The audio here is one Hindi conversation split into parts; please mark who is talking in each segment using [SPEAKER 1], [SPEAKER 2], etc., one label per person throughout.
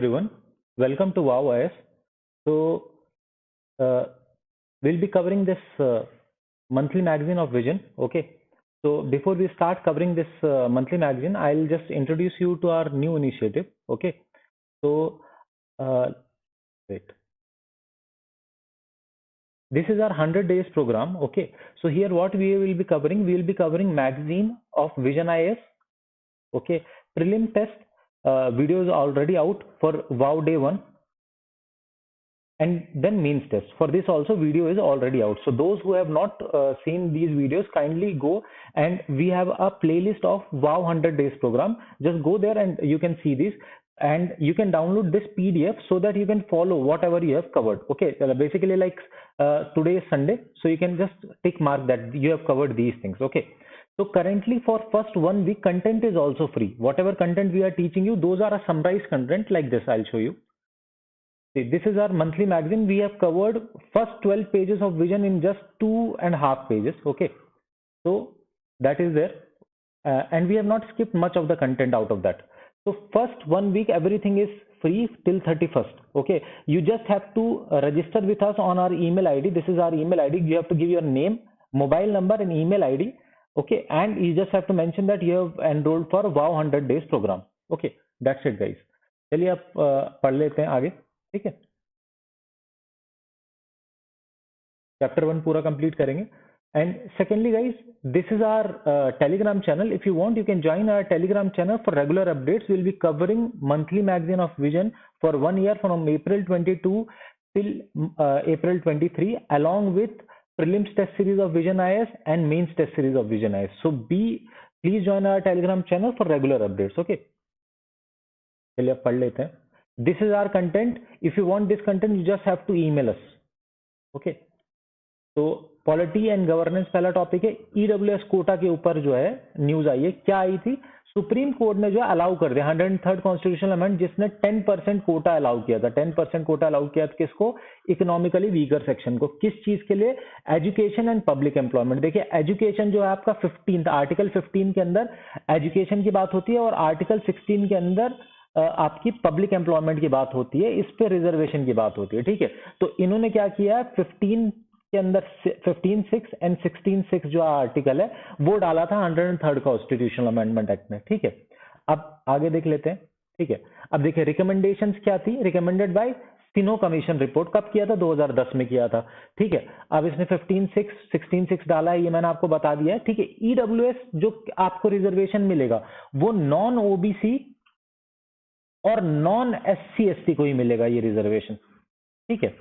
[SPEAKER 1] Everyone, welcome to Wow IS. So, uh, we'll be covering this monthly magazine of Vision. Okay. So, before we start covering this monthly magazine, I'll just introduce you to our new initiative. Okay. So, uh, wait. This is our 100 days program. Okay. So, here what we will be covering, we will be covering magazine of Vision IS. Okay. Prelim test videos already out for Wow Day 1. And then mains test. For this also video is already out. So those who have not seen these videos, kindly go, and we have a playlist of Wow 100 days program. Just go there and you can see this, and you can download this PDF so that you can follow whatever you have covered. Okay, basically like today is Sunday, so you can just tick mark that you have covered these things. Okay. So currently for first 1 week, content is also free. Whatever content we are teaching you, those are a summarized content like this. I'll show you. See, this is our monthly magazine. We have covered first 12 pages of Vision in just 2.5 pages. Okay, so that is there, and we have not skipped much of the content out of that. So first 1 week, everything is free till 31st. Okay, you just have to register with us on our email ID. This is our email ID. You have to give your name, mobile number, and email ID. Okay, and you just have to mention that you have enrolled for Wow 100 days program. Okay, that's it, guys. चलिए आप पढ़ लेते हैं आगे. ठीक है, चैप्टर 1 पूरा कंप्लीट करेंगे. And secondly guys, this is our Telegram channel. If you want you can join our Telegram channel for regular updates. Will be covering monthly magazine of Vision for 1 year from April 22 till April 23 along with prelims test series of Vision IS and mains test series of Vision IS. So please join our telegram channel for regular updates. Okay, चलिए अब पढ़ लेते हैं. This is our content. If you want this content, you just have to email us. Okay. तो पॉलिटी एंड गवर्नेंस पहला टॉपिक है. ईडब्ल्यूएस कोटा के ऊपर जो है न्यूज आई है. क्या आई थी? सुप्रीम कोर्ट ने जो है अलाउ कर दिया 103rd कॉन्स्टिट्यूशनल अमेंडमेंट, जिसने 10% कोटा अलाउ किया था. 10% कोटा अलाउ किया था किसको? इकोनॉमिकली वीकर सेक्शन को. किस चीज के लिए? Education and public employment. देखिए, एजुकेशन जो है आपका 15 आर्टिकल 15 के अंदर एजुकेशन की बात होती है, और आर्टिकल 16 के अंदर आपकी पब्लिक एम्प्लॉयमेंट की बात होती है. इस पे रिजर्वेशन की बात होती है. ठीक है, तो इन्होंने क्या किया, 15 के अंदर 15(6) एंड 16(6) जो आर्टिकल है वो डाला था 103rd कॉन्स्टिट्यूशनल अमेंडमेंट एक्ट में. ठीक है, अब आगे देख लेते हैं. ठीक है, अब देखिए रिकमेंडेशंस क्या थी. Recommended by Sinha commission report. कब किया था? 2010 में किया था. ठीक है, अब इसने 15(6) 16(6) डाला है, ये मैंने आपको बता दिया है. ठीक है, ईडब्ल्यूएस जो आपको रिजर्वेशन मिलेगा वो नॉन ओबीसी और नॉन एससी एसटी को ही मिलेगा ये रिजर्वेशन. ठीक है,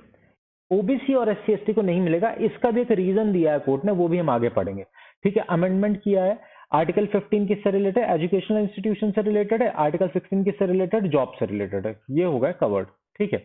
[SPEAKER 1] ओबीसी और एससी एसटी को नहीं मिलेगा. इसका भी एक रीजन दिया है कोर्ट ने, वो भी हम आगे पढ़ेंगे. ठीक है, अमेंडमेंट किया है. आर्टिकल 15 किससे रिलेटेड? एजुकेशनल इंस्टीट्यूशन से रिलेटेड है. आर्टिकल 16 किससे रिलेटेड? जॉब से रिलेटेड है. ये होगा कवर्ड. ठीक है,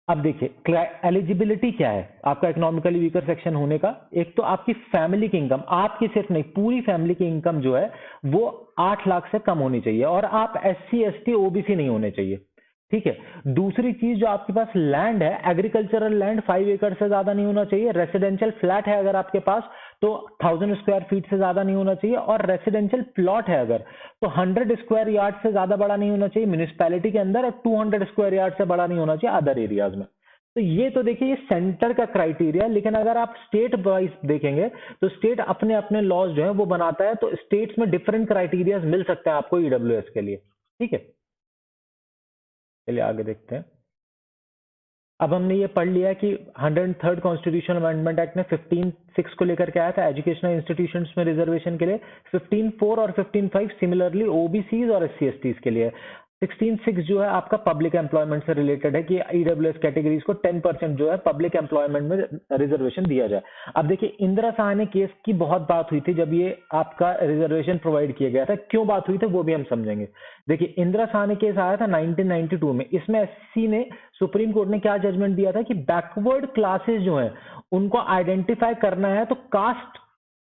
[SPEAKER 1] अब देखिए एलिजिबिलिटी क्या है आपका इकोनॉमिकली वीकर सेक्शन होने का. एक तो आपकी फैमिली की इनकम, आपकी सिर्फ नहीं पूरी फैमिली की इनकम जो है वो 8 लाख से कम होनी चाहिए, और आप एससी एसटी ओबीसी नहीं होने चाहिए. ठीक है, दूसरी चीज, जो आपके पास लैंड है, एग्रीकल्चरल लैंड 5 एकड़ से ज्यादा नहीं होना चाहिए. रेसिडेंशियल फ्लैट है अगर आपके पास तो 1000 स्क्वायर फीट से ज्यादा नहीं होना चाहिए, और रेसिडेंशियल प्लॉट है अगर तो 100 स्क्वायर यार्ड से ज्यादा बड़ा नहीं होना चाहिए म्यूनिसिपैलिटी के अंदर, और 200 स्क्वायर यार्ड से बड़ा नहीं होना चाहिए अदर एरियाज में. तो ये तो देखिए ये सेंटर का क्राइटेरिया. लेकिन अगर आप स्टेट वाइज देखेंगे तो स्टेट अपने अपने लॉज जो है वो बनाता है, तो स्टेट्स में डिफरेंट क्राइटेरिया मिल सकते हैं आपको ईडब्ल्यूएस के लिए. ठीक है, चलिए आगे देखते हैं. अब हमने ये पढ़ लिया कि 103rd कॉन्स्टिट्यूशनल अमेंडमेंट एक्ट ने 15(6) को लेकर के आया था एजुकेशनल इंस्टीट्यूशंस में रिजर्वेशन के लिए. 15(4) और 15(5) सिमिलरली ओबीसीज और एससी एसटीज के लिए. 16(6) जो है आपका पब्लिक एम्प्लॉयमेंट से रिलेटेड है कि ईडब्ल्यूएस कैटेगरीज को 10% जो है पब्लिक एम्प्लॉयमेंट में रिजर्वेशन दिया जाए. अब देखिए इंदिरा साहनी केस की बहुत बात हुई थी जब ये आपका रिजर्वेशन प्रोवाइड किया गया था. क्यों बात हुई थी वो भी हम समझेंगे. देखिए इंदिरा साहनी केस आया था 1992 में. इसमें एससी ने, सुप्रीम कोर्ट ने क्या जजमेंट दिया था कि बैकवर्ड क्लासेस जो है उनको आइडेंटिफाई करना है तो कास्ट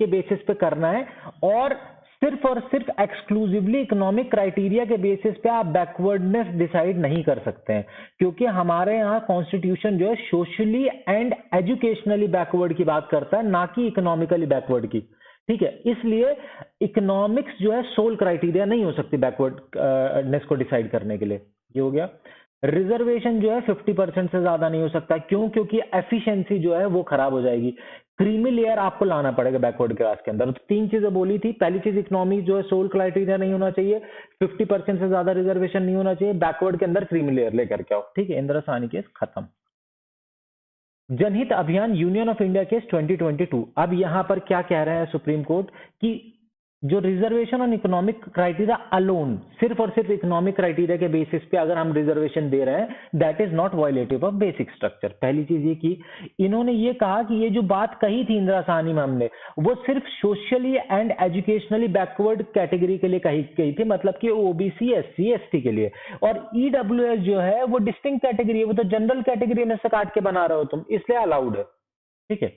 [SPEAKER 1] के बेसिस पे करना है, और सिर्फ एक्सक्लूसिवली इकोनॉमिक क्राइटेरिया के बेसिस पे आप बैकवर्डनेस डिसाइड नहीं कर सकते हैं, क्योंकि हमारे यहाँ कॉन्स्टिट्यूशन जो है सोशली एंड एजुकेशनली बैकवर्ड की बात करता है, ना कि इकोनॉमिकली बैकवर्ड की. ठीक है, इसलिए इकोनॉमिक्स जो है सोल क्राइटेरिया नहीं हो सकती बैकवर्डनेस को डिसाइड करने के लिए. ये हो गया। रिजर्वेशन जो है 50% से ज्यादा नहीं हो सकता, क्यों? क्योंकि एफिशिएंसी जो है वो खराब हो जाएगी। क्रीमी लेयर आपको लाना पड़ेगा बैकवर्ड क्लास के अंदर। तो तीन चीजें बोली थी, पहली चीज इकोनॉमी जो है सोल क्राइटेरिया नहीं होना चाहिए, 50% से ज्यादा रिजर्वेशन नहीं होना चाहिए, बैकवर्ड के अंदर क्रीमी लेयर लेकर के आओ, ठीक है। इंदिरा साहनी केस खत्म। जनहित अभियान यूनियन ऑफ इंडिया केस 2022। अब यहां पर क्या कह रहे हैं सुप्रीम कोर्ट कि जो reservation on economic criteria alone, सिर्फ और सिर्फ इकोनॉमिक क्राइटेरिया के बेसिस पे अगर हम रिजर्वेशन दे रहे हैं, that is not violative of basic structure. पहली चीज ये की, इन्होंने ये कहा कि ये जो बात कही थी इंदिरा साहनी मैम ने, वो सिर्फ socially and educationally backward category के लिए कही गई थी, मतलब कि ओबीसी, एससी, एसटी के लिए। और ईडब्ल्यूएस जो है वो डिस्टिंक्ट कैटेगरी है, वो तो जनरल कैटेगरी में से काट के बना रहे हो तुम, इसलिए अलाउड है, ठीक है।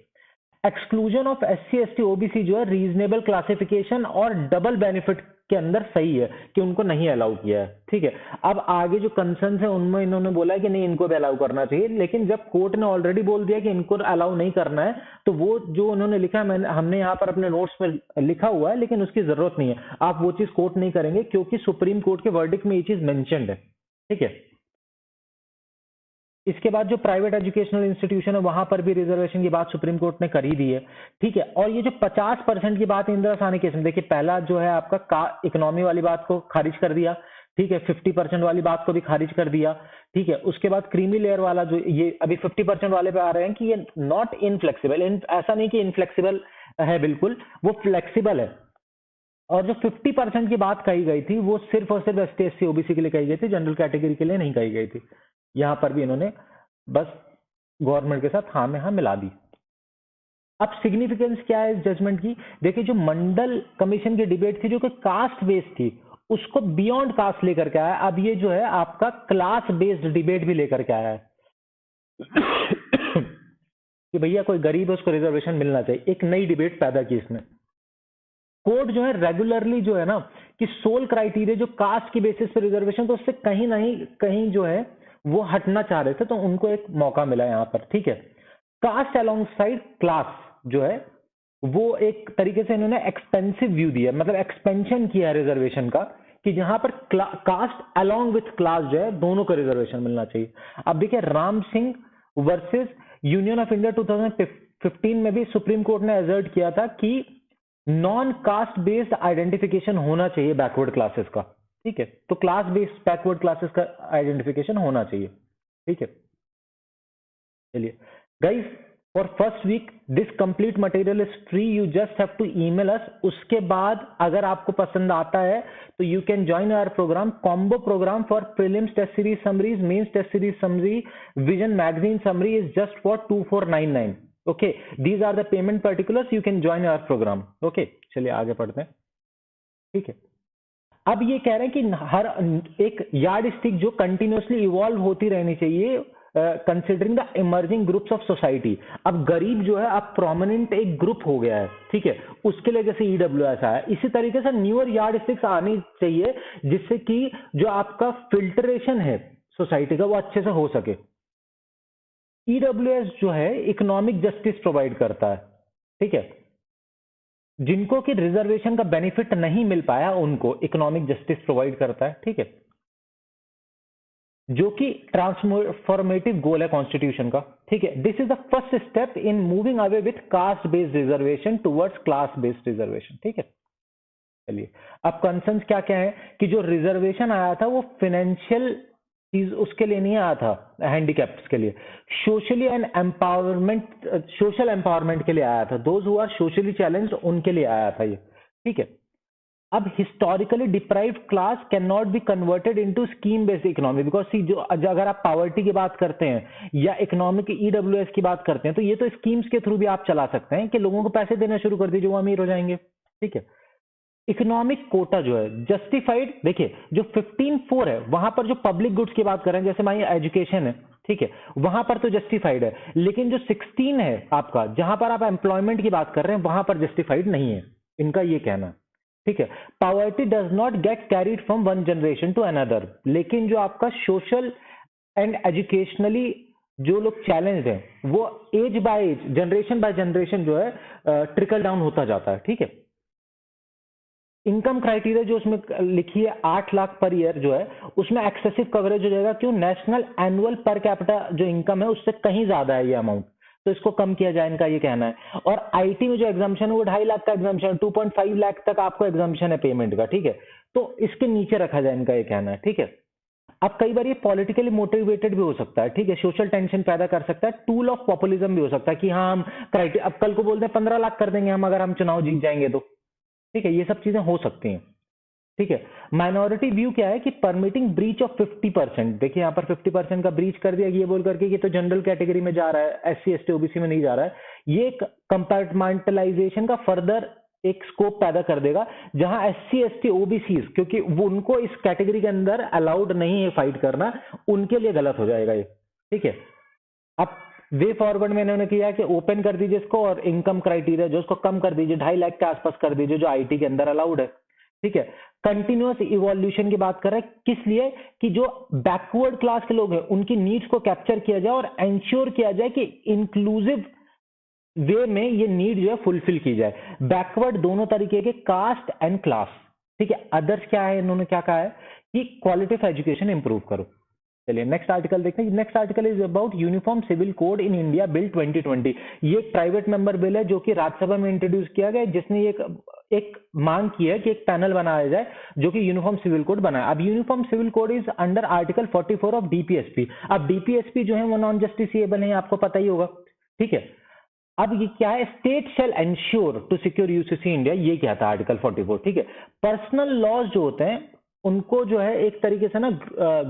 [SPEAKER 1] Exclusion of SC, ST, OBC जो है रीजनेबल क्लासिफिकेशन और डबल बेनिफिट के अंदर सही है कि उनको नहीं अलाउ किया है, ठीक है। अब आगे जो कंसर्न है उनमें इन्होंने बोला कि नहीं, इनको भी अलाउ करना चाहिए, लेकिन जब कोर्ट ने ऑलरेडी बोल दिया कि इनको अलाउ नहीं करना है, तो वो जो उन्होंने लिखा है, हमने यहाँ पर अपने नोट्स में लिखा हुआ है, लेकिन उसकी जरूरत नहीं है, आप वो चीज कोर्ट नहीं करेंगे, क्योंकि सुप्रीम कोर्ट के वर्डिक्ट में ये चीज मेंशन्ड है, ठीक है। इसके बाद जो प्राइवेट एजुकेशनल इंस्टीट्यूशन है वहां पर भी रिजर्वेशन की बात सुप्रीम कोर्ट ने कर ही दी है, ठीक है। और ये जो 50% की बात इंदिरा साहनी केस में, देखिए पहला जो है आपका इकोनॉमी वाली बात को खारिज कर दिया, ठीक है, 50% वाली बात को भी खारिज कर दिया, ठीक है। उसके बाद क्रीमी लेयर वाला जो ये अभी 50% वाले पे आ रहे हैं कि ये नॉट इनफ्लेक्सिबल, ऐसा नहीं कि इनफ्लेक्सिबल है, बिल्कुल वो फ्लेक्सिबल है। और जो 50% की बात कही गई थी वो सिर्फ और सिर्फ एसटी, एससी, ओबीसी के लिए कही गई थी, जनरल कैटेगरी के लिए नहीं कही गई थी। यहां पर भी इन्होंने बस गवर्नमेंट के साथ हाँ में हाँ मिला दी। अब सिग्निफिकेंस क्या है इस जजमेंट की? देखिए जो मंडल कमीशन की डिबेट थी जो कि कास्ट बेस्ड थी, उसको बियॉन्ड कास्ट लेकर के आया। अब ये जो है आपका क्लास बेस्ड डिबेट भी लेकर के आया है कि भैया कोई गरीब है उसको रिजर्वेशन मिलना चाहिए, एक नई डिबेट पैदा की इसने। कोर्ट जो है रेगुलरली जो है ना कि सोल क्राइटेरिया जो कास्ट की बेसिस पे रिजर्वेशन, तो उससे कहीं नहीं कहीं जो है वो हटना चाह रहे थे, तो उनको एक मौका मिला यहाँ पर, ठीक है। कास्ट अलोंग साइड क्लास जो है वो एक तरीके से इन्होंने एक्सपेंसिव व्यू दिया, मतलब एक्सपेंशन किया रिजर्वेशन का, कि जहां पर कास्ट अलोंग विथ क्लास जो है दोनों को रिजर्वेशन मिलना चाहिए। अब देखिए Ram Singh versus union of India 2015 में भी सुप्रीम कोर्ट ने एजर्ट किया था कि नॉन कास्ट बेस्ड आइडेंटिफिकेशन होना चाहिए बैकवर्ड क्लासेस का, ठीक है। तो क्लास बेस्ड बैकवर्ड क्लासेस का आइडेंटिफिकेशन होना चाहिए, ठीक है। चलिए guys, for first week this complete material is free, you just have to email us. उसके बाद अगर आपको पसंद आता है तो you can join our programme, combo programme for prelims test series summaries, mains test series summary, vision magazine summary is just for 2499। Okay, these are the payment particulars, you can join our programme. Okay, चलिए आगे पढ़ते हैं, ठीक है। अब ये कह रहे हैं कि हर एक यार्ड स्टिक जो कंटिन्यूसली इवॉल्व होती रहनी चाहिए, considering the emerging groups of society. अब गरीब जो है अब प्रोमिनेंट एक ग्रुप हो गया है, ठीक है, उसके लिए जैसे ईडब्ल्यूएस आया, इसी तरीके से न्यूअर यार्ड स्टिक्स आनी चाहिए जिससे कि जो आपका फिल्टरेशन है सोसाइटी का वो अच्छे से हो सके। ईडब्ल्यूएस जो है इकोनॉमिक जस्टिस प्रोवाइड करता है, ठीक है। जिनको कि रिजर्वेशन का बेनिफिट नहीं मिल पाया उनको इकोनॉमिक जस्टिस प्रोवाइड करता है, ठीक है, जो कि ट्रांसफॉर्मेटिव गोल है कॉन्स्टिट्यूशन का, ठीक है। This is the first step in moving away with caste based reservation towards class based reservation, ठीक है। चलिए अब कंसर्न्स क्या क्या है कि जो रिजर्वेशन आया था वो फाइनेंशियल चीज उसके लिए नहीं आया था, हैंडीकैप्स के लिए, socially and empowerment, social empowerment के लिए आया था, those who are socially challenged उनके लिए आया था ये, ठीक है। अब historically deprived class can not be converted into scheme based economy, because see जो अगर आप पॉवर्टी की बात करते हैं या इकोनॉमिक ईडब्ल्यूएस की बात करते हैं तो ये तो स्कीम्स के थ्रू भी आप चला सकते हैं कि लोगों को पैसे देना शुरू कर दीजिए वो अमीर हो जाएंगे, ठीक है। इकोनॉमिक कोटा जो है जस्टिफाइड, देखिए जो 15(4) है वहां पर जो पब्लिक गुड्स की बात कर रहे हैं, जैसे मान एजुकेशन है, ठीक है, वहां पर तो जस्टिफाइड है, लेकिन जो 16 है आपका जहां पर आप एम्प्लॉयमेंट की बात कर रहे हैं वहां पर जस्टिफाइड नहीं है, इनका ये कहना, ठीक है। Poverty does not get carried from one generation to another, लेकिन जो आपका सोशल एंड एजुकेशनली जो लोग चैलेंज हैं वो age by age, generation by generation जो है ट्रिकल डाउन होता जाता है, ठीक है। इनकम क्राइटेरिया जो उसमें लिखी है 8 लाख पर ईयर जो है, उसमें एक्सेसिव कवरेज हो जाएगा। क्यों? नेशनल एनुअल पर कैपिटा जो इनकम है उससे कहीं ज्यादा है ये अमाउंट, तो इसको कम किया जाए, इनका ये कहना है। और आईटी में जो एग्जाम्पशन है वो 2.5 लाख का एग्जाम्पशन है, 2.5 लाख तक आपको एग्जाम्पशन है पेमेंट का, ठीक है। तो इसके नीचे रखा जाए, इनका ये कहना है, ठीक है। अब कई बार ये पॉलिटिकली मोटिवेटेड भी हो सकता है, ठीक है, सोशल टेंशन पैदा कर सकता है, टूल ऑफ पॉपुलिज्म भी हो सकता है कि हाँ हम क्राइटेरिया, अब कल को बोलते हैं 15 लाख कर देंगे हम अगर हम चुनाव जीत जाएंगे तो, ठीक है, ये सब चीजें हो सकती हैं, ठीक है। माइनॉरिटी व्यू क्या है कि परमिटिंग ब्रीच ऑफ 50%, देखिए यहाँ पर 50% का ब्रीच कर दिया ये बोल करके कि तो जनरल कैटेगरी में जा रहा है, एससी एसटी ओबीसी में नहीं जा रहा है। ये कंपार्टमेंटलाइजेशन का फर्दर एक स्कोप पैदा कर देगा, जहां एससी एसटी ओबीसी, क्योंकि वो उनको इस कैटेगरी के अंदर अलाउड नहीं है फाइट करना, उनके लिए गलत हो जाएगा ये, ठीक है। अब वे फॉरवर्ड में इन्होंने किया कि ओपन कर दीजिए इसको और इनकम क्राइटेरिया जो उसको कम कर दीजिए, 2.5 लाख के आसपास कर दीजिए जो आईटी के अंदर अलाउड है, ठीक है। कंटिन्यूअस इवोल्यूशन की बात कर रहे हैं, किस लिए? कि जो बैकवर्ड क्लास के लोग हैं उनकी नीड्स को कैप्चर किया जाए और एंश्योर किया जाए कि इंक्लूसिव वे में ये नीड जो है फुलफिल की जाए। बैकवर्ड दोनों तरीके के, कास्ट एंड क्लास, ठीक है। अदर्स क्या है, इन्होंने क्या कहा है कि क्वालिटी ऑफ एजुकेशन इंप्रूव करो। चलिए नेक्स्ट आर्टिकल देखते हैं। Next article is about uniform civil code in India bill 2020। ये एक प्राइवेट मेंबर बिल है जो कि राज्यसभा में इंट्रोड्यूस किया गया, जिसने एक मांग की है कि एक पैनल बनाया जाए जो कि यूनिफॉर्म सिविल कोड बनाए। अब uniform civil code is under article 44 of DPSP. अब डीपीएसपी जो है वो नॉन जस्टिसिएबल है, आपको पता ही होगा, ठीक है। अब ये क्या है? State shall ensure to secure UCC India, ये क्या था आर्टिकल 44, ठीक है। पर्सनल लॉज जो होते हैं उनको जो है एक तरीके से ना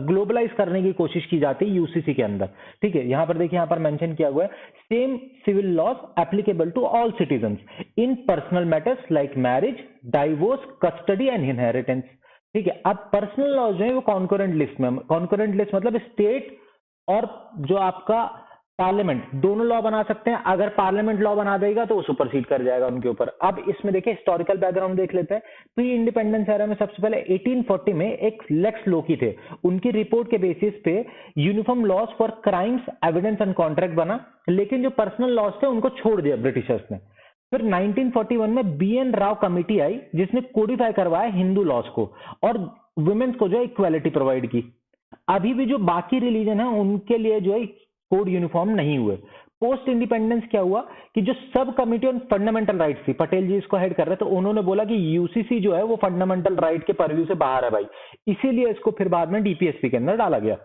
[SPEAKER 1] ग्लोबलाइज करने की कोशिश की जाती है यूसीसी के अंदर, ठीक है। यहां पर देखिए, यहां पर मेंशन किया हुआ है same civil laws applicable to all citizens in personal matters like marriage, divorce, custody and inheritance, ठीक है। अब पर्सनल लॉज जो है वो कॉन्करेंट लिस्ट में, कॉन्करेंट लिस्ट मतलब स्टेट और जो आपका पार्लियामेंट दोनों लॉ बना सकते हैं। अगर पार्लियामेंट लॉ बना देगा तो वो सुपरसीड कर जाएगा उनके ऊपर। अब इसमें देखिए हिस्टोरिकल बैकग्राउंड देख लेते हैं। प्री इंडिपेंडेंस एरा में सबसे पहले 1840 में एक लेक्स लोकी थे, उनकी रिपोर्ट के बेसिस पे uniform laws for crimes, evidence and contract बना, लेकिन जो पर्सनल लॉज थे उनको छोड़ दिया ब्रिटिशर्स ने। फिर 1941 में बीएन राव कमेटी आई जिसने कोडिफाई करवाया हिंदू लॉज को और वुमेन्स को जो है इक्वालिटी प्रोवाइड की। अभी भी जो बाकी रिलीजन है उनके लिए जो है कोड यूनिफॉर्म नहीं हुए। पोस्ट इंडिपेंडेंस क्या हुआ कि जो सब कमिटी ऑन फंडामेंटल राइट्स थी, पटेल जी इसको हेड कर रहे थे, तो उन्होंने बोला कि यूसीसी जो है वो फंडामेंटल राइट के परव्यू से बाहर है भाई, इसीलिए इसको फिर बाद में डीपीएसपी के अंदर डाला गया।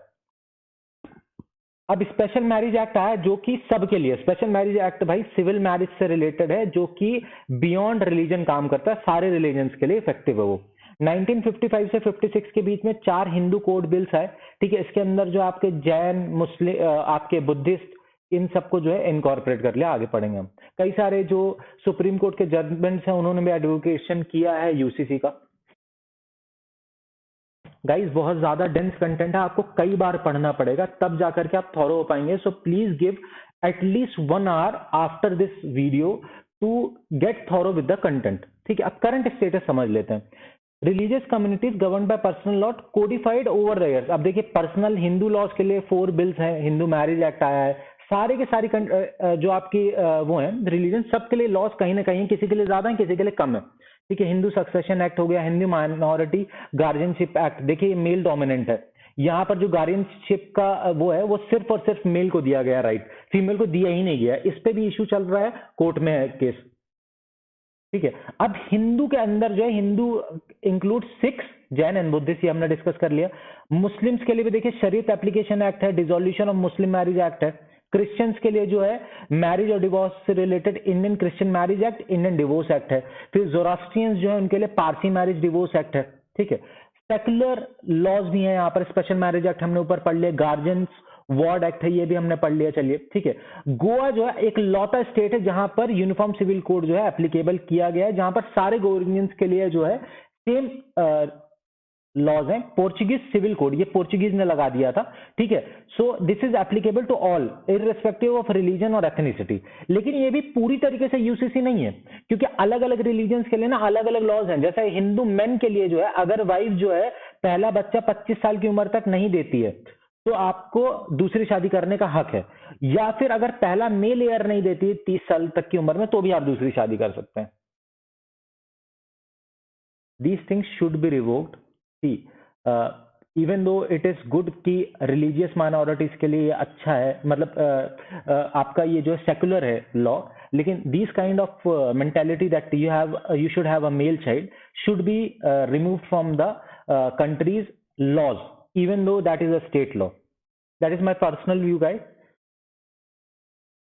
[SPEAKER 1] अब स्पेशल मैरिज एक्ट आया जो कि सबके लिए, स्पेशल मैरिज एक्ट भाई सिविल मैरिज से रिलेटेड है, जो कि बियॉन्ड रिलीजन काम करता है, सारे रिलीजन्स के लिए इफेक्टिव है वो। 1955 से 56 के बीच में 4 हिंदू कोड बिल्स आए, ठीक है। इसके अंदर जो आपके जैन, मुस्लिम, आपके बुद्धिस्ट, इन सबको जो है इनकॉर्पोरेट कर लिया। आगे पढ़ेंगे हम। कई सारे जो सुप्रीम कोर्ट के जजमेंट्स हैं उन्होंने भी एडवोकेशन किया है यूसीसी का। गाइस बहुत ज्यादा डेंस कंटेंट है, आपको कई बार पढ़ना पड़ेगा तब जाकर के आप थॉरो हो पाएंगे। So please give at least 1 hour after this video to get thorough with the content, ठीक है। अब करंट स्टेटस समझ लेते हैं। Religious communities govern by personal law codified over the years. अब देखिए पर्सनल हिंदू लॉज के लिए 4 बिल्स हैं, हिंदू मैरिज एक्ट आया है, सारे के सारी जो आपकी वो है रिलीजन, सबके लिए लॉज कहीं ना कहीं, किसी के लिए ज्यादा है किसी के लिए कम है, ठीक है। हिंदू सक्सेशन एक्ट हो गया, हिंदू माइनॉरिटी गार्जियनशिप एक्ट, देखिए मेल डोमिनेंट है, यहाँ पर जो गार्जियनशिप का वो है वो सिर्फ और सिर्फ मेल को दिया गया राइट, फीमेल को दिया ही नहीं गया। इस पे भी इश्यू चल रहा है, कोर्ट में है केस, ठीक है। अब हिंदू के अंदर जो है, Hindu include Sikhs, Jain and Buddhist, ये हमने डिस्कस कर लिया। मुस्लिम्स के लिए भी देखिए शरीयत एप्लीकेशन एक्ट है, dissolution of Muslim marriage act है। क्रिश्चियंस के लिए जो है मैरिज और डिवोर्स से related Indian Christian marriage act, Indian divorce act है। फिर जोरास्ट्रियंस जो है उनके लिए पारसी मैरिज डिवोर्स एक्ट है, ठीक है। सेकुलर लॉज भी है यहाँ पर, स्पेशल मैरिज एक्ट हमने ऊपर पढ़ लिया, गार्जियंस वार्ड एक्ट है, ये भी हमने पढ़ लिया, चलिए ठीक है। गोवा जो है एक लौता स्टेट है जहां पर यूनिफॉर्म सिविल कोड जो है एप्लीकेबल किया गया है, जहां पर सारे गवर्नेंस के लिए जो है सेम लॉज हैं। पोर्चुगीज सिविल कोड ये पोर्चुगीज ने लगा दिया था, ठीक है। So this is applicable to all irrespective of religion और एथनिसिटी। लेकिन ये भी पूरी तरीके से यूसीसी नहीं है, क्योंकि अलग अलग रिलीजन्स के लिए ना अलग अलग लॉज हैं। जैसे हिंदू मेन के लिए जो है, अगर वाइफ जो है पहला बच्चा 25 साल की उम्र तक नहीं देती है तो आपको दूसरी शादी करने का हक है, या फिर अगर पहला मेल एयर नहीं देती 30 साल तक की उम्र में तो भी आप दूसरी शादी कर सकते हैं। these things should be revoked. See, even though it is good कि religious minorities के लिए अच्छा है, मतलब आपका ये जो सेकुलर है लॉ, लेकिन these kind of mentality that you should have a male child should be removed from the country's laws, even though that is a state law. That is my personal view, guys.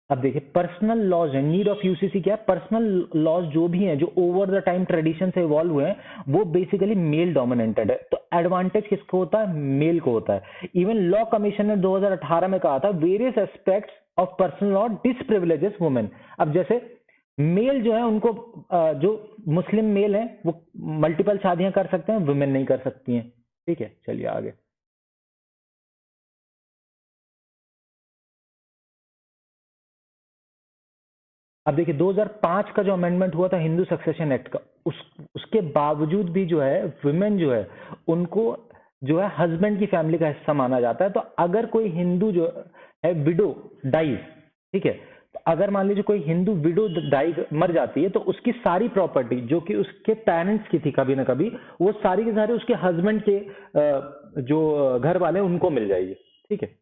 [SPEAKER 1] अब देखिए पर्सनल लॉज है, नीड ऑफ यूसीसी क्या है, पर्सनल लॉज जो भी हैं जो ओवर द टाइम ट्रेडिशन से इवॉल्व हुए हैं वो बेसिकली मेल डोमिनेटेड है, तो एडवांटेज किसको होता है, मेल को होता है। इवन लॉ कमीशन ने 2018 में कहा था various aspects of personal law disprivileges women. अब जैसे मेल जो है उनको जो मुस्लिम मेल है वो मल्टीपल शादियां कर सकते हैं, वुमेन नहीं कर सकती हैं। ठीक है, चलिए आगे। अब देखिए 2005 का जो अमेंडमेंट हुआ था हिंदू सक्सेशन एक्ट का, उसके बावजूद भी जो है वुमेन जो है उनको जो है हस्बैंड की फैमिली का हिस्सा माना जाता है। तो अगर कोई हिंदू जो है विडो डाइज, ठीक है, तो अगर मान लीजिए कोई हिंदू विडो डाई मर जाती है तो उसकी सारी प्रॉपर्टी जो कि उसके पेरेंट्स की थी कभी ना कभी, वो सारी के सारे उसके हस्बैंड के जो घर वाले उनको मिल जाएगी। ठीक है,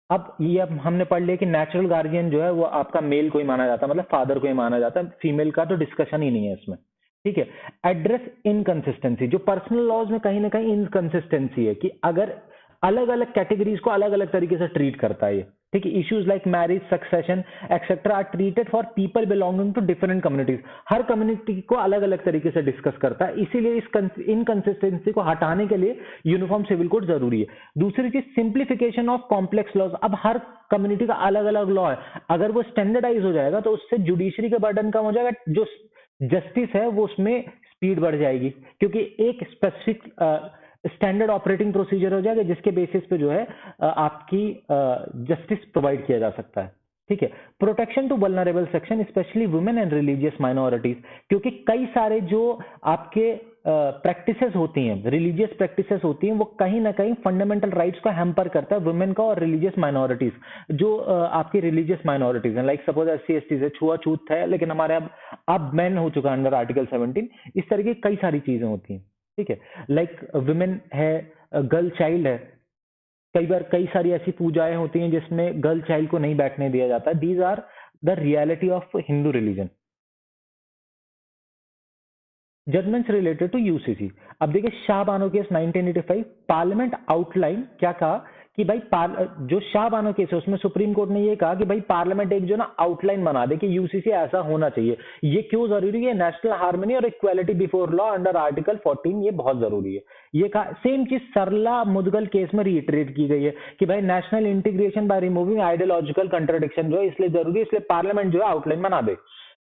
[SPEAKER 1] अब ये अब हमने पढ़ लिया कि नेचुरल गार्जियन जो है वो आपका मेल को ही माना जाता है, मतलब फादर को ही माना जाता है, फीमेल का तो डिस्कशन ही नहीं है इसमें। ठीक है, एड्रेस इनकंसिस्टेंसी, जो पर्सनल लॉज में कहीं ना कहीं इनकंसिस्टेंसी है कि अगर अलग अलग कैटेगरीज को अलग अलग तरीके से ट्रीट करता है ये। ठीक है, issues like marriage, succession etcetera are treated for people belonging to different communities, हर कम्युनिटी को अलग अलग तरीके से डिस्कस करता है, इसीलिए इस इनकंसिस्टेंसी को हटाने के लिए यूनिफॉर्म सिविल कोड जरूरी है। दूसरी चीज सिंप्लीफिकेशन ऑफ कॉम्प्लेक्स लॉज, अब हर कम्युनिटी का अलग अलग लॉ है, अगर वो स्टैंडर्डाइज हो जाएगा तो उससे जुडिशरी का बर्डन कम हो जाएगा, जो जस्टिस है वो उसमें स्पीड बढ़ जाएगी, क्योंकि एक स्पेसिफिक स्टैंडर्ड ऑपरेटिंग प्रोसीजर हो जाएगा जिसके बेसिस पे जो है आपकी जस्टिस प्रोवाइड किया जा सकता है। ठीक है, protection to vulnerable section specially women and religious minorities, क्योंकि कई सारे जो आपके प्रैक्टिसेस होती हैं, रिलीजियस प्रैक्टिसेस होती हैं, वो कहीं ना कहीं फंडामेंटल राइट्स को हैम्पर करता है वुमेन का और रिलीजियस माइनॉरिटीज, जो आपकी रिलीजियस माइनॉरिटीज हैं, लाइक सपोज SC ST से छुआछूत है लेकिन हमारे अब बैन हो चुका है अंडर आर्टिकल 17, इस तरह की कई सारी चीजें होती हैं। ठीक है, लाइक विमेन है, गर्ल चाइल्ड है, कई बार कई सारी ऐसी पूजाएं होती हैं जिसमें गर्ल चाइल्ड को नहीं बैठने दिया जाता। These are the reality of Hindu religion. Judgments related to UCC, अब देखिए Shah Bano case 1985, parliament outline क्या कहा कि भाई जो शाह बानो केस है उसमें सुप्रीम कोर्ट ने ये कहा कि भाई पार्लियामेंट एक जो ना आउटलाइन बना दे कि यूसीसी ऐसा होना चाहिए। ये क्यों जरूरी है, नेशनल हार्मनी और equality before law under article 14, ये बहुत जरूरी है। ये कहा, सेम चीज सरला मुदगल केस में रिइटरेट की गई है कि भाई national integration by removing ideological contradiction जो है इसलिए जरूरी है, इसलिए पार्लियामेंट जो है आउटलाइन बना दे।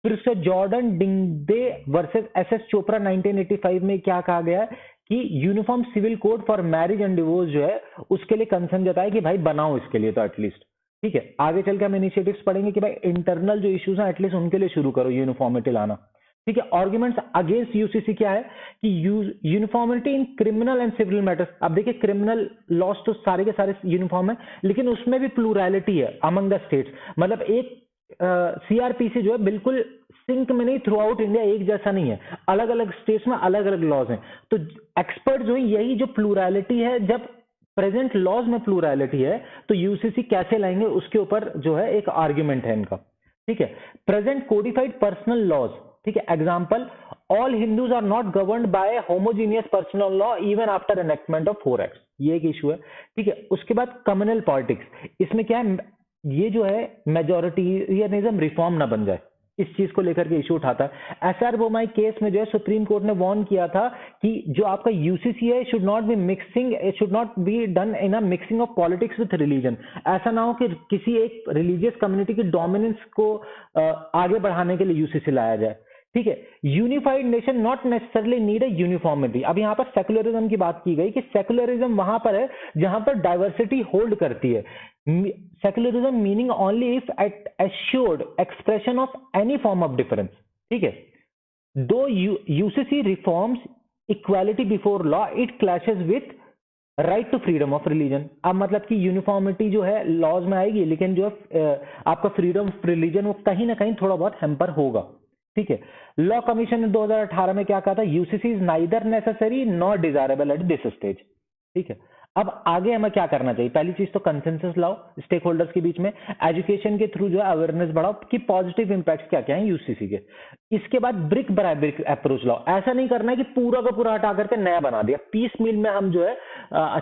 [SPEAKER 1] फिर से Jordan Diengdeh versus SS Chopra 1985 में क्या कहा गया कि uniform civil code for marriage and divorce जो है उसके लिए कंसर्न जताया कि भाई बनाओ इसके लिए तो एटलीस्ट। ठीक है, आगे चल के हम इनिशिएटिव्स पढ़ेंगे कि भाई इंटरनल जो इश्यूज हैं एटलीस्ट उनके लिए शुरू करो यूनिफॉर्मिटी लाना। ठीक है, आर्ग्यूमेंट्स अगेंस्ट यूसीसी क्या है कि uniformity in criminal and civil matters. अब देखिए क्रिमिनल लॉस तो सारे के सारे यूनिफॉर्म है, लेकिन उसमें भी प्लूरैलिटी है अमंग द स्टेट्स, मतलब एक CRPC जो है बिल्कुल सिंक में नहीं, थ्रू आउट इंडिया एक जैसा नहीं है, अलग अलग स्टेट्स में अलग अलग लॉज हैं। तो एक्सपर्ट जो है यही जो प्लूरैलिटी है, जब प्रेजेंट लॉज में प्लूरैलिटी है तो यूसीसी कैसे लाएंगे उसके ऊपर जो है एक आर्ग्यूमेंट है इनका। ठीक है, प्रेजेंट कोडिफाइड पर्सनल लॉज, ठीक है, example all Hindus are not governed by homogeneous personal law even after enactment of 4 act, ये एक इशू है। ठीक है, उसके बाद कम्युनल पॉलिटिक्स, इसमें क्या है, ये जो है मेजोरिटियनिज्म रिफॉर्म ना बन जाए, इस चीज को लेकर के इशू उठाता है। SR बोमाई केस में जो है सुप्रीम कोर्ट ने वार्न किया था कि जो आपका यूसीसी है should not be mixing, it should not be done in a mixing of politics with religion. ऐसा ना हो कि किसी एक रिलीजियस कम्युनिटी की डोमिनेंस को आगे बढ़ाने के लिए यूसीसी लाया जाए। ठीक है, unified nation not necessarily need a uniformity. अब यहाँ पर सेकुलरिज्म की बात की गई कि सेकुलरिज्म वहां पर है जहां पर डाइवर्सिटी होल्ड करती है। Secularism meaning only if at assured expression of any form of difference. ठीक है, दो UCC reforms equality before law, it clashes with right to freedom of religion. अब मतलब कि यूनिफॉर्मिटी जो है लॉज में आएगी, लेकिन जो आपका फ्रीडम ऑफ रिलीजन वो कहीं ना कहीं थोड़ा बहुत हैम्पर होगा। ठीक है। लॉ कमीशन ने 2018 में क्या कहा था, UCC is neither necessary not desirable at this stage. ठीक है, अब आगे हमें क्या करना चाहिए, पहली चीज तो कंसेंसस लाओ स्टेक होल्डर्स के बीच में, एजुकेशन के थ्रू जो है अवेयरनेस बढ़ाओ कि पॉजिटिव इंपैक्ट क्या क्या है यूसीसी के। इसके बाद ब्रिक बाय ब्रिक अप्रोच लाओ, ऐसा नहीं करना है कि पूरा का पूरा हटा करके नया बना दिया, पीस मील में हम जो है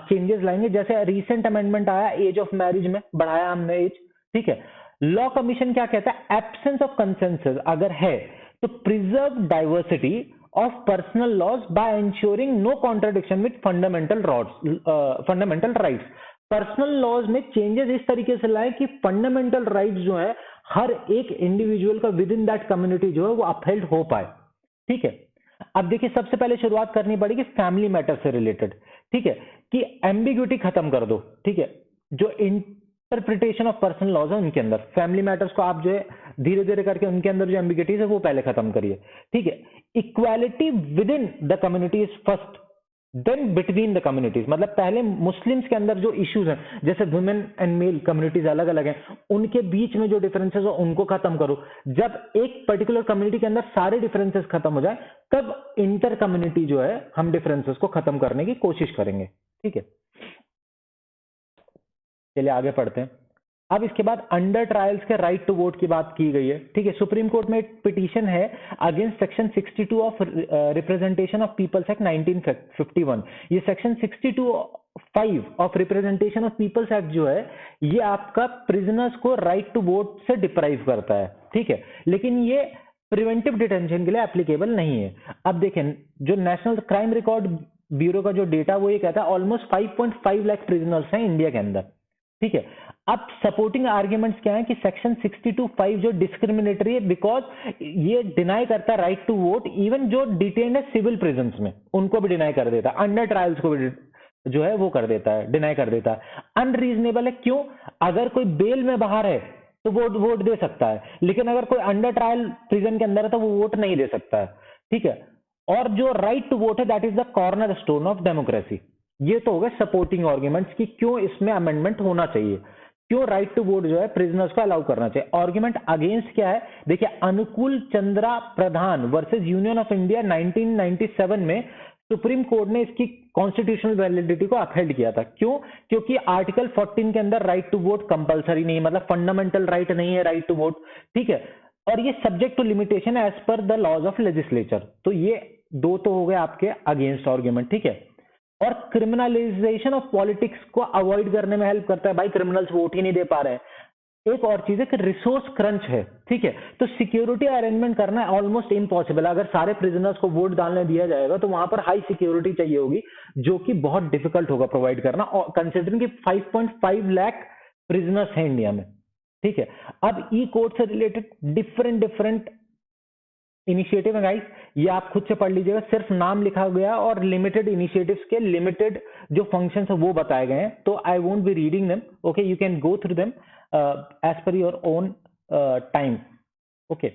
[SPEAKER 1] चेंजेस लाएंगे। जैसे रिसेंट अमेंडमेंट आया एज ऑफ मैरिज में, बढ़ाया हमने एज। ठीक है, लॉ कमीशन क्या कहता है, एब्सेंस ऑफ कंसेंसस अगर है तो preserve diversity of personal laws by ensuring no contradiction with fundamental rights। Personal laws में चेंजेस इस तरीके से लाए कि फंडामेंटल राइट्स जो है हर एक इंडिविजुअल का विद इन दैट कम्युनिटी जो है वो अपहेल्ड हो पाए। ठीक है, अब देखिए सबसे पहले शुरुआत करनी पड़ेगी फैमिली मैटर से रिलेटेड। ठीक है, कि एम्बिग्यूटी खत्म कर दो। ठीक है, जो इंटरप्रिटेशन ऑफ पर्सनल लॉज है उनके अंदर फैमिली मैटर्स को आप जो है धीरे धीरे करके उनके अंदर जो एम्बिग्यूटीज है वो पहले खत्म करिए। ठीक है, equality within the community is first, then between the communities. मतलब पहले मुस्लिम्स के अंदर जो इश्यूज हैं, जैसे वुमेन एंड मेल कम्युनिटीज अलग अलग हैं, उनके बीच में जो डिफरेंसेस हो उनको खत्म करो। जब एक पर्टिकुलर कम्युनिटी के अंदर सारे डिफरेंसेस खत्म हो जाए तब इंटर कम्युनिटी जो है हम डिफरेंसेस को खत्म करने की कोशिश करेंगे। ठीक है, चलिए आगे पढ़ते हैं। अब इसके बाद अंडर ट्रायल्स के राइट टू वोट की बात की गई है। ठीक है, सुप्रीम कोर्ट में एक पिटीशन है against section 62 of representation of peoples act 1951। ये section 62(5) of representation of peoples act जो है ये आपका प्रिजनर्स को राइट टू वोट से डिप्राइव करता है। ठीक है, लेकिन ये प्रिवेंटिव डिटेंशन के लिए एप्लीकेबल नहीं है। अब देखें, जो नेशनल क्राइम रिकॉर्ड ब्यूरो का जो डेटा वो ये कहता है ऑलमोस्ट 5.5 लाख प्रिजनर्स हैं इंडिया के अंदर। ठीक है, अब सपोर्टिंग आर्ग्यूमेंट्स क्या है कि सेक्शन 62(5) जो डिस्क्रिमिनेटरी है बिकॉज ये डिनाई करता है राइट टू वोट इवन जो डिटेन्ड है सिविल प्रिजन्स में, उनको भी डिनाई कर देता है, अंडर ट्रायल्स को भी जो है वो कर देता है, डिनाई कर देता है। अनरीजनेबल है, क्यों? अगर कोई बेल में बाहर है तो वोट दे सकता है, लेकिन अगर कोई अंडर ट्रायल प्रिजन के अंदर है तो वो वोट नहीं दे सकता है। ठीक है, और जो राइट टू वोट है that is the corner stone of democracy. ये तो हो गए सपोर्टिंग आर्ग्यूमेंट्स कि क्यों इसमें अमेंडमेंट होना चाहिए, क्यों राइट टू वोट जो है प्रिजनर्स को अलाउ करना चाहिए। आर्ग्यूमेंट अगेंस्ट क्या है, देखिए अनुकूल चंद्रा प्रधान वर्सेस यूनियन ऑफ इंडिया 1997 में सुप्रीम कोर्ट ने इसकी कॉन्स्टिट्यूशनल वैलिडिटी को अपहेल्ड किया था। क्यों? क्योंकि आर्टिकल 14 के अंदर राइट टू वोट कंपलसरी नहीं है, मतलब फंडामेंटल राइट नहीं है राइट टू वोट। ठीक है, और ये subject to limitation as per the laws of legislature. तो ये दो तो हो गए आपके अगेंस्ट आर्ग्यूमेंट। ठीक है, और क्रिमिनलाइजेशन ऑफ पॉलिटिक्स को अवॉइड करने में हेल्प करता है, भाई क्रिमिनल्स वोट ही नहीं दे पा रहे हैं। एक और चीज है कि रिसोर्स क्रंच है। ठीक है, तो सिक्योरिटी अरेंजमेंट करना ऑलमोस्ट इम्पॉसिबल। अगर सारे प्रिजनर्स को वोट डालने दिया जाएगा तो वहां पर हाई सिक्योरिटी चाहिए होगी, जो कि बहुत डिफिकल्ट होगा प्रोवाइड करना, कंसिडरिंग कि 5.5 लाख प्रिजनर्स हैं इंडिया में। ठीक है, अब ई कोर्ट से रिलेटेड डिफरेंट इनिशिएटिव है गाइस, ये आप खुद से पढ़ लीजिएगा, सिर्फ नाम लिखा गया और लिमिटेड इनिशिएटिव्स के लिमिटेड जो फंक्शंस है वो बताए गए हैं। तो I won't be reading them, okay, you can go through them as per your own time. Okay,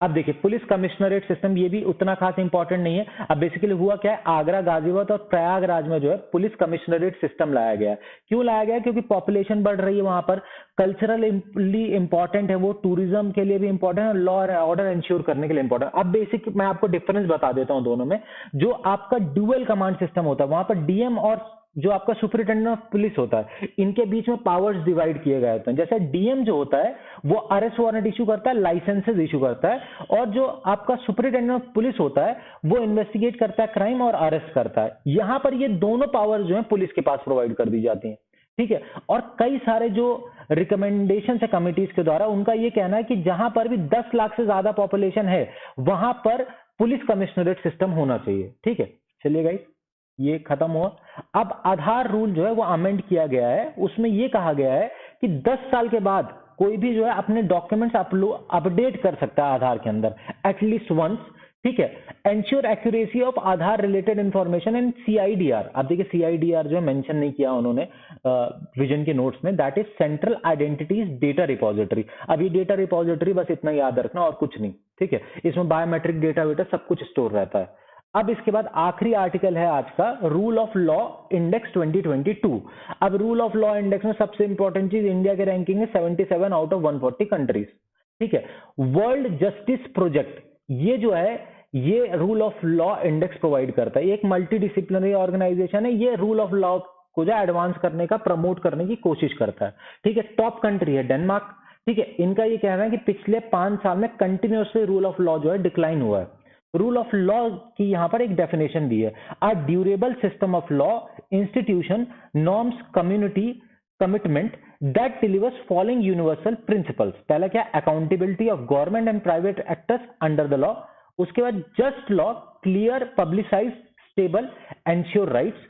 [SPEAKER 1] अब देखिए पुलिस कमिश्नरेट सिस्टम, ये भी उतना खास इंपॉर्टेंट नहीं है। अब बेसिकली हुआ क्या है, आगरा, गाजियाबाद और प्रयागराज में जो है पुलिस कमिश्नरेट सिस्टम लाया गया है। क्यों लाया गया? क्योंकि पॉपुलेशन बढ़ रही है वहां पर, कल्चरली इंपॉर्टेंट है वो, टूरिज्म के लिए भी इंपॉर्टेंट है, लॉ एंड ऑर्डर इंश्योर करने के लिए इंपॉर्टेंट। अब बेसिक मैं आपको डिफरेंस बता देता हूं दोनों में। जो आपका ड्यूअल कमांड सिस्टम होता है वहां पर डीएम और जो आपका सुपरिटेंडेंट ऑफ पुलिस होता है, इनके बीच में पावर्स डिवाइड किए गए होते हैं। जैसे डीएम जो होता है वो अरेस्ट वारंट इशू करता है, लाइसेंसेस इशू करता है, और जो आपका सुपरिटेंडेंट ऑफ पुलिस होता है वो इन्वेस्टिगेट करता है क्राइम और अरेस्ट करता है। यहां पर ये दोनों पावर्स जो है पुलिस के पास प्रोवाइड कर दी जाती हैं। ठीक है, और कई सारे जो रिकमेंडेशन है कमिटीज के द्वारा, उनका ये कहना है कि जहां पर भी 10 लाख से ज्यादा पॉपुलेशन है वहां पर पुलिस कमिश्नरेट सिस्टम होना चाहिए। ठीक है, चलिए गाइस, ये खत्म हुआ। अब आधार रूल जो है वो अमेंड किया गया है, उसमें ये कहा गया है कि 10 साल के बाद कोई भी जो है अपने डॉक्यूमेंट्स अपडेट कर सकता है आधार के अंदर एटलीस्ट वंस। ठीक है, ensure accuracy of Aadhaar related information and CIDR. अब देखिए सीआईडीआर जो है मेंशन नहीं किया उन्होंने विजन के नोट्स में, that is central identities data repository. अब ये डेटा रिपोजिटरी बस इतना याद रखना और कुछ नहीं। ठीक है, इसमें बायोमेट्रिक डेटा वेटा सब कुछ स्टोर रहता है। अब इसके बाद आखिरी आर्टिकल है आज का, रूल ऑफ लॉ इंडेक्स 2022। अब रूल ऑफ लॉ इंडेक्स में सबसे इंपॉर्टेंट चीज, इंडिया के रैंकिंग है 77 आउट ऑफ 140 कंट्रीज। ठीक है, वर्ल्ड जस्टिस प्रोजेक्ट, ये जो है ये rule of law index provide करता है। एक मल्टी डिसिप्लिनरी ऑर्गेनाइजेशन है, ये रूल ऑफ लॉ को जो एडवांस करने का, प्रमोट करने की कोशिश करता है। ठीक है, टॉप कंट्री है डेनमार्क। ठीक है, इनका ये कहना है कि पिछले 5 साल में कंटिन्यूसली रूल ऑफ लॉ जो है डिक्लाइन हुआ है। रूल ऑफ लॉ की यहां पर एक डेफिनेशन दी है, a durable system of law, institution, norms, community commitment that delivers following universal principles. पहला क्या, accountability of government and private actors under the law. उसके बाद just law, clear, publicise, stable, ensure rights,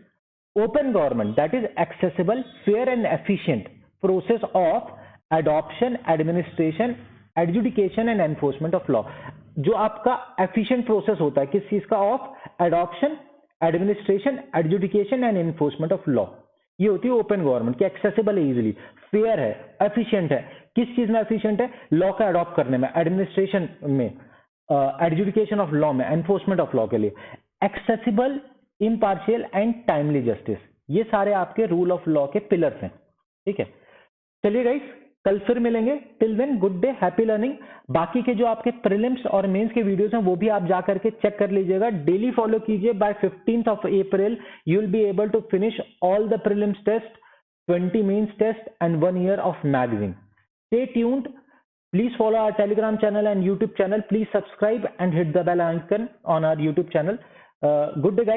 [SPEAKER 1] open government, that is accessible, fair and efficient process of adoption, administration, adjudication and enforcement of law। जो आपका efficient process होता है किस चीज का, of adoption, administration, adjudication and enforcement of law, ये होती है ओपन गवर्नमेंट की। एक्सेसिबल है, इजिली, फेयर है, एफिशिएंट है। किस चीज में एफिशिएंट है, लॉ का अडॉप्ट करने में, एडमिनिस्ट्रेशन में, एडजुडिकेशन ऑफ लॉ में, एनफोर्समेंट ऑफ लॉ के लिए। Accessible, impartial and timely justice, ये सारे आपके रूल ऑफ लॉ के पिलर्स हैं। ठीक है, चलिए गाइस, कल फिर मिलेंगे। Till then, good day, happy learning. बाकी के जो आपके प्रीलिम्स और मेंस के वीडियोस हैं वो भी आप जा करके चेक कर लीजिएगा, डेली फॉलो कीजिए। By 15th of April you will be able to finish all the prelims test, 20 means test and 1 year of magazine. Stay tuned. Please follow our Telegram channel and YouTube channel. Please subscribe and hit the bell icon on our YouTube channel. Good day guys.